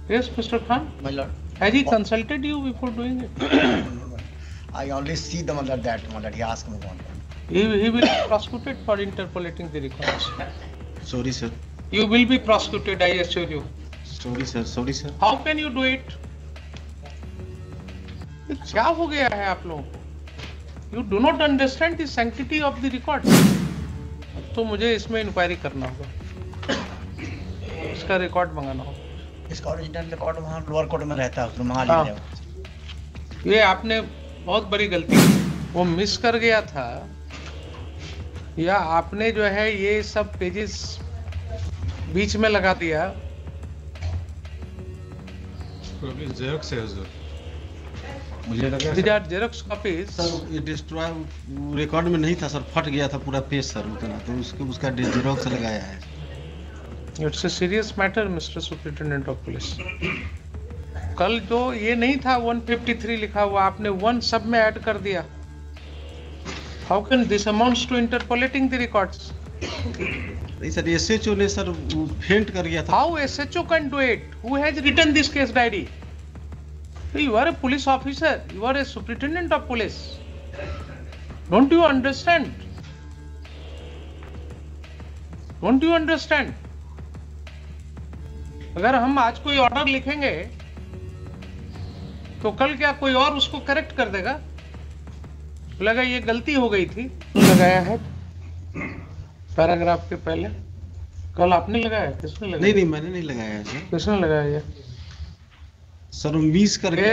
Yes, Mr. Khan. My lord. Has he consulted you before doing it? I only see the mother that he asked me one. He will be prosecuted for interpolating the records. Sorry, sir. You will be prosecuted, I assure you. Sorry, sir. Sorry, sir. How can you do it? क्या हो गया है आप लोगों को? You do not understand the sanctity of the records. तो मुझे इसमें इंक्वायरी करना होगा, इसका रिकॉर्ड मंगाना होगा। इसका ओरिजिनल रिकॉर्ड वहाँ लोअर कोर्ट में रहता है, उसमें मंगा लीजिए। ये आपने बहुत बड़ी गलती की, वो मिस कर गया था, या आपने जो है ये सब पेजेस बीच में लगा दिया। जेरोक्स है हुजूर। मुझे लगा These are Xerox copies. Sir ये डिस्ट्रॉय रिकॉर्ड में नहीं था सर, फट गया था पूरा पेज सर उतना, तो उसका जेरोक्स लगाया है। It's a serious matter, Mr. Superintendent of Police. कल जो ये नहीं था 153 लिखा हुआ, आपने 1 सब में ऐड कर दिया। How can this amounts to interpolating the records? नहीं सर, एसएचओ ने सर फेंट कर गया था। How SHO can do it? Who has written this case diary? You are a police officer. You are a superintendent of police. Don't you understand? Don't you understand? अगर हम आज कोई order लिखेंगे तो कल क्या कोई और उसको करेक्ट कर देगा? लगा ये गलती हो गई थी, लगाया है पैराग्राफ के पहले। कल आपने लगाया, किसने लगाया? नहीं मैंने नहीं लगाया है सर। किसने लगाया ये? सर मिस करके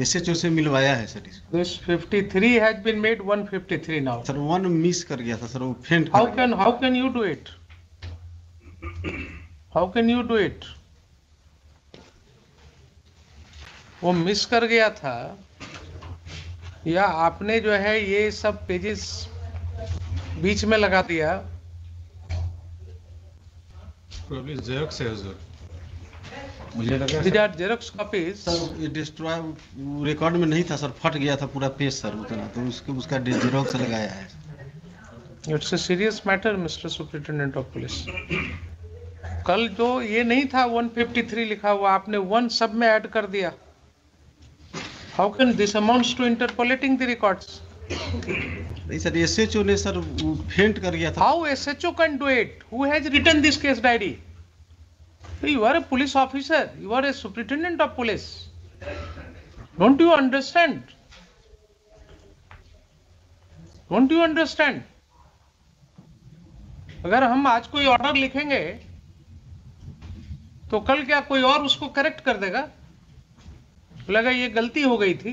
एसएचओ से मिलवाया है सर इसको। This 53 has been made 153 now. Sir 1 miss कर गया था सर, वो फेंट कर How गया। can you do it? How can you do it? वो मिस कर गया था, या आपने जो है ये सब पेजेस बीच में लगा दिया। जेरोक्स है हुजूर। मुझे लगा These are Xerox copies. Sir ये डिस्ट्रॉय रिकॉर्ड में नहीं था सर, फट गया था पूरा पेज सर उतना, तो उसका जेरोक्स लगाया है। It's a serious matter, Mr. Superintendent of Police. कल जो ये नहीं था 153 लिखा हुआ, आपने 1 सब में ऐड कर दिया। How can this amounts to interpolating the records? नहीं सर, एसएचओ ने सर फेंट कर गया था। How SHO can do it? Who has written this case diary? You are a police officer. You are a superintendent of police. Don't you understand? Don't you understand? अगर हम आज कोई order लिखेंगे तो कल क्या कोई और उसको करेक्ट कर देगा? लगा ये गलती हो गई थी।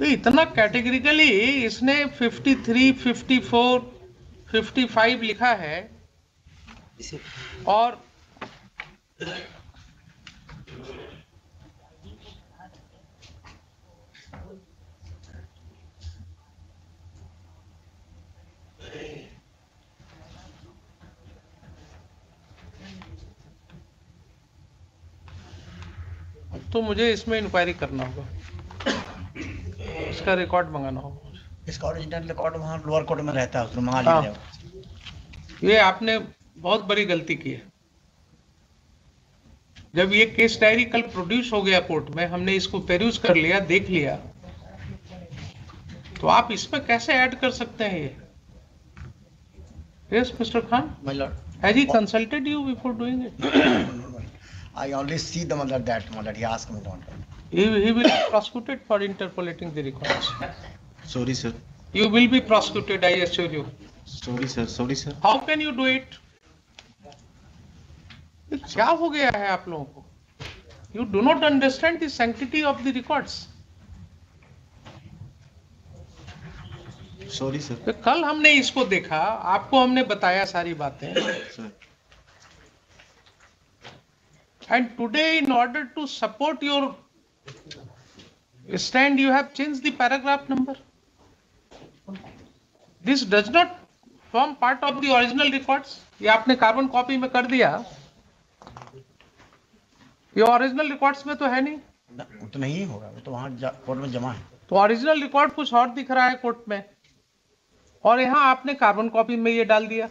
इतना कैटेगरिकली इसने 53, 54, 55 लिखा है, और तो मुझे इसमें इंक्वायरी करना होगा, इसका रिकॉर्ड मंगाना होगा। इसका ओरिजिनल रिकॉर्ड वहाँ लोअर कोर्ट में रहता है, उसमें मंगा लीजिए। ये आपने बहुत बड़ी गलती की है। जब ये केस डायरी कल प्रोड्यूस हो गया कोर्ट में, हमने इसको पेरूज कर लिया, देख लिया, तो आप इसमें कैसे ऐड कर सकते हैं ये? Yes, Mr. Khan. My lord. Has he consulted you before doing it? I only see the mother that he asked me one. He will be prosecuted for interpolating the records. Sorry sir. You will be prosecuted, I assure you. Sorry sir. Sorry sir. How can you do it? क्या हो गया है आप लोगों को? You do not understand the sanctity of the records. Sorry sir. तो कल हमने इसको देखा, आपको हमने बताया सारी बातें, and today in order to support your stand you have changed the paragraph number. This does not form part of the original records. ये आपने कार्बन कॉपी में कर दिया, ये ओरिजिनल रिकॉर्ड्स में तो है नहीं। वो तो नहीं होगा, वो तो वहाँ कोर्ट में जमा है। तो ओरिजिनल रिकॉर्ड कुछ और दिख रहा है कोर्ट में, और यहां आपने कार्बन कॉपी में ये डाल दिया।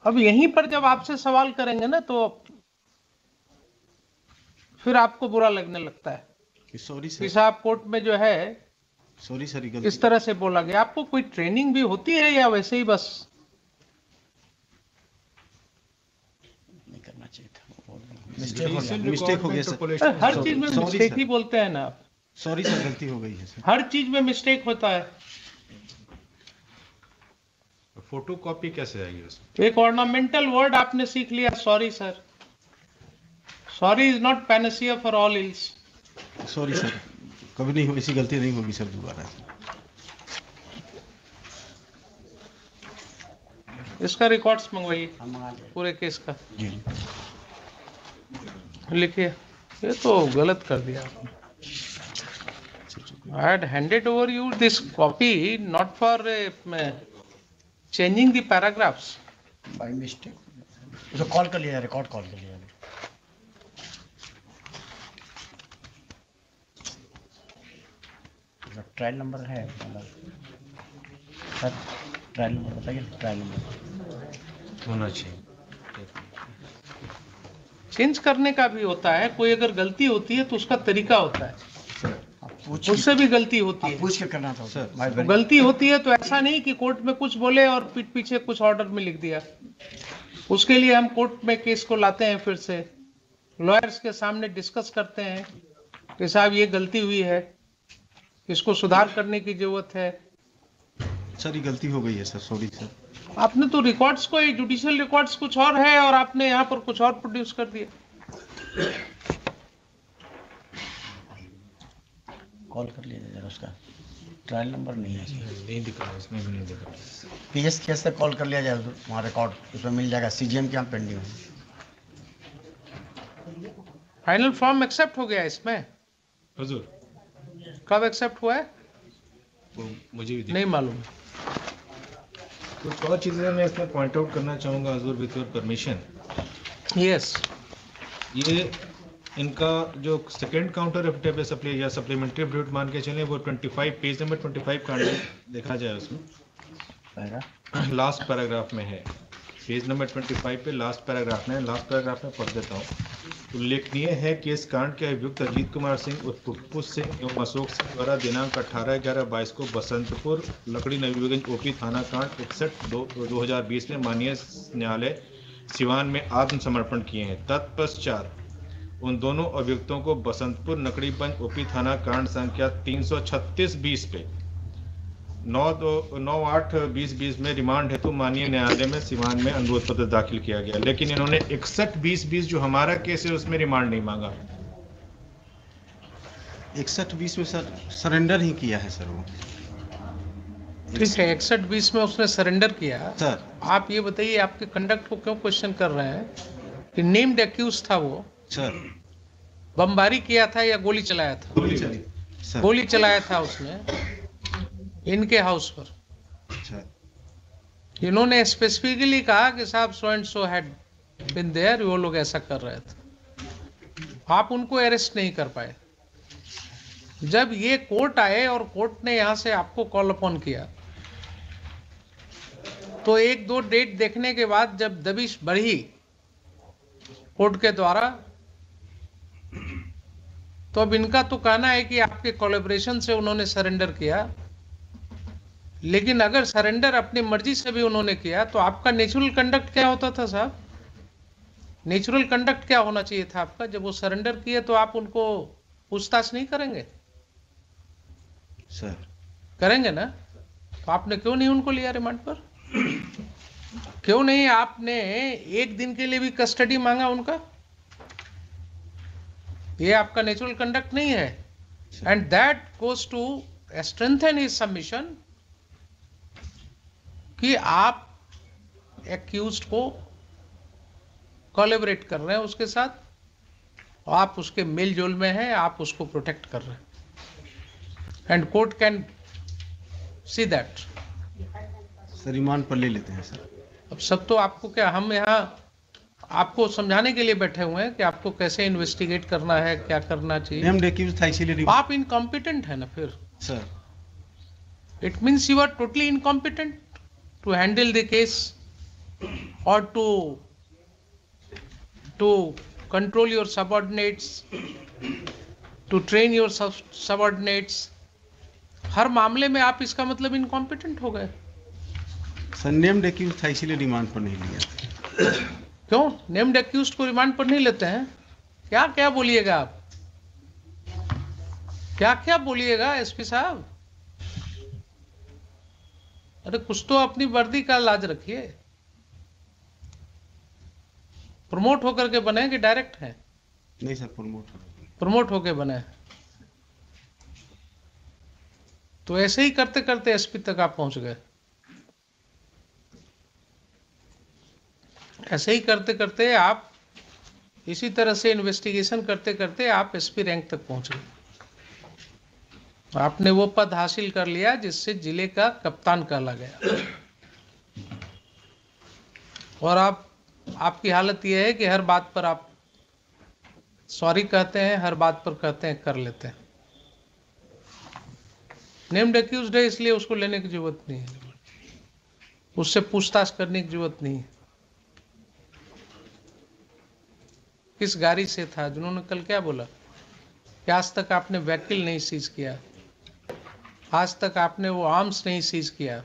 अब यहीं पर जब आपसे सवाल करेंगे ना तो फिर आपको बुरा लगने लगता है सॉरी कि सर, साहब कोर्ट में जो है सॉरी सर, ये इस तरह से बोला गया। आपको कोई ट्रेनिंग भी होती है या वैसे ही बस? नहीं करना चाहिए था, मिस्टेक हो गया सर। हर चीज में Sorry, मिस्टेक sir. ही बोलते हैं ना आप। सॉरी सर, गलती हो गई है सर। हर चीज में मिस्टेक होता है। फोटो कॉपी कैसे आएगी उसमें? एक ऑर्नामेंटल वर्ड आपने सीख लिया, sorry sir. Sorry is not Panacea for all ills. Sorry sir, कभी नहीं हो, ऐसी गलती नहीं होगी सर दोबारा। इसका रिकॉर्ड्स मंगवाइए हम मंगा लेंगे। पूरे केस का, जी लिखिए। ये तो गलत कर दिया आपने। I had handed over you this copy not for changing the paragraphs. By mistake उसे कॉल कर लिया, रिकॉर्ड कॉल कर लिया। ट्रायल नंबर है सर, ट्रायल नंबर बताइए, ट्रायल नंबर होना चाहिए। चेंज करने का भी होता है, कोई अगर गलती होती है तो उसका तरीका होता है। आप पूछ उससे भी गलती होती आप है। पूछ के करना था सर, भाई तो गलती होती है तो ऐसा नहीं कि कोर्ट में कुछ बोले और पीठ पीछे कुछ ऑर्डर में लिख दिया। उसके लिए हम कोर्ट में केस को लाते हैं, फिर से लॉयर्स के सामने डिस्कस करते हैं कि साहब ये गलती हुई है, इसको सुधार करने की जरूरत है। सर ये गलती हो गई है सर, सॉरी सर। आपने तो रिकॉर्ड्स को, जुडिशियल रिकॉर्ड्स कुछ और है और आपने यहाँ पर कुछ और प्रोड्यूस कर दिया। कॉल कर लिया जरा, उसका ट्रायल नंबर नहीं है, नहीं दिख रहा, इसमें भी नहीं दिख रहा। पीएस केस से कॉल कर लिया जाए, वहाँ रिकॉर्ड उसमें मिल जाएगा। सीजीएम के यहाँ पेंडिंग है। फाइनल फॉर्म एक्सेप्ट हो गया इसमें? हुजूर, कब एक्सेप्ट हुआ है? वो मुझे भी नहीं मालूम। कुछ और चीज़ें मैं इसमें पॉइंट आउट करना चाहूँगा हुजूर, विद योर परमिशन। यस, ये इनका जो सेकंड काउंटर एफिडेविट सप्लाई या सप्लीमेंट्री एफिडेविट मान के चलें, वो 25 पेज नंबर 25 का देखा जाए उसमें लास्ट पैराग्राफ में है। पेज नंबर 25 पे लास्ट पैराग्राफ में, लास्ट पैराग्राफ में पढ़ देता हूँ। उल्लेखनीय है कि इस कांड के अभियुक्त अजीत कुमार सिंह उर्फ पुप्पू सिंह एवं अशोक सिंह द्वारा दिनांक 18/11/22 को बसंतपुर लकड़ी नवीगंज ओपी थाना कांड 61/2020 में माननीय न्यायालय सिवान में आत्मसमर्पण किए हैं। तत्पश्चात उन दोनों अभियुक्तों को बसंतपुर नकड़ीगंज ओपी थाना कांड संख्या 336/20 पे 9/8/2020 में रिमांड हेतु माननीय न्यायालय में सिवान में अनुरोध पत्र दाखिल किया गया, लेकिन इन्होंने 61/2020 जो हमारा केस है उसमें रिमांड नहीं मांगा। 61/20 में सर सरेंडर ही किया है सर वो। ठीक है, 61/20 में उसने सरेंडर किया। सर आप ये बताइए, आपके कंडक्ट को क्यों क्वेश्चन कर रहे हैं कि नेम्ड एक्यूज था वो, सर बमबारी किया था या गोली चलाया था? गोली चली सर। गोली चलाया था उसने इनके हाउस पर। अच्छा इन्होंने स्पेसिफिकली कहा कि साहब so and so had been there, वो लोग ऐसा कर रहे थे। आप उनको अरेस्ट नहीं कर पाए। जब ये कोर्ट आए और कोर्ट ने यहां से आपको कॉल अपॉन किया, तो 1-2 डेट देखने के बाद जब दबिश बढ़ी कोर्ट के द्वारा, तो अब इनका तो कहना है कि आपके कोलैबोरेशन से उन्होंने सरेंडर किया, लेकिन अगर सरेंडर अपनी मर्जी से भी उन्होंने किया तो आपका नेचुरल कंडक्ट क्या होता था साहब? नेचुरल कंडक्ट क्या होना चाहिए था आपका? जब वो सरेंडर किए तो आप उनको पूछताछ नहीं करेंगे? सर करेंगे ना? तो आपने क्यों नहीं उनको लिया रिमांड पर? क्यों नहीं आपने 1 दिन के लिए भी कस्टडी मांगा उनका? ये आपका नेचुरल कंडक्ट नहीं है। And that goes to strengthen his submission कि आप एक्यूज्ड को कोलैबोरेट कर रहे हैं उसके साथ, आप उसके मेल जोल में हैं, आप उसको प्रोटेक्ट कर रहे हैं, and court can see that. Sir remand पर ले लेते हैं सर। अब सब तो आपको क्या, हम यहाँ आपको समझाने के लिए बैठे हुए हैं कि आपको कैसे इन्वेस्टिगेट करना है, क्या करना चाहिए। नेम्ड एक्यूज था इसीलिए आप इनकॉम्पिटेंट है ना फिर। Sir It means you are totally incompetent to handle the case or to control your subordinates, to train your subordinates. हर मामले में आप इसका मतलब incompetent हो गए। सर नेम्ड एक्यूज था इसीलिए रिमांड पर नहीं लिया। क्यों नेम्ड एक्यूज्ड को रिमांड पर नहीं लेते हैं? क्या क्या बोलिएगा आप, क्या क्या बोलिएगा एसपी साहब? अरे कुछ तो अपनी वर्दी का लाज रखिए। प्रमोट होकर के बने कि डायरेक्ट हैं? नहीं सर प्रमोट होके बने। तो ऐसे ही करते करते एसपी तक आप पहुंच गए। ऐसे ही करते करते आप इसी तरह से इन्वेस्टिगेशन करते करते आप एसपी रैंक तक पहुंच गए। आपने वो पद हासिल कर लिया जिससे जिले का कप्तान कहला गया। और आपकी हालत यह है कि हर बात पर आप सॉरी कहते हैं, हर बात पर कहते हैं कर लेते हैं। नेम्ड एक्यूज्ड है इसलिए उसको लेने की जरूरत नहीं है, उससे पूछताछ करने की जरूरत नहीं है। किस गाड़ी से था? जिन्होंने कल क्या बोला कि आज तक आपने व्हीकल नहीं सीज किया, आज तक आपने वो आर्म्स नहीं सीज किया,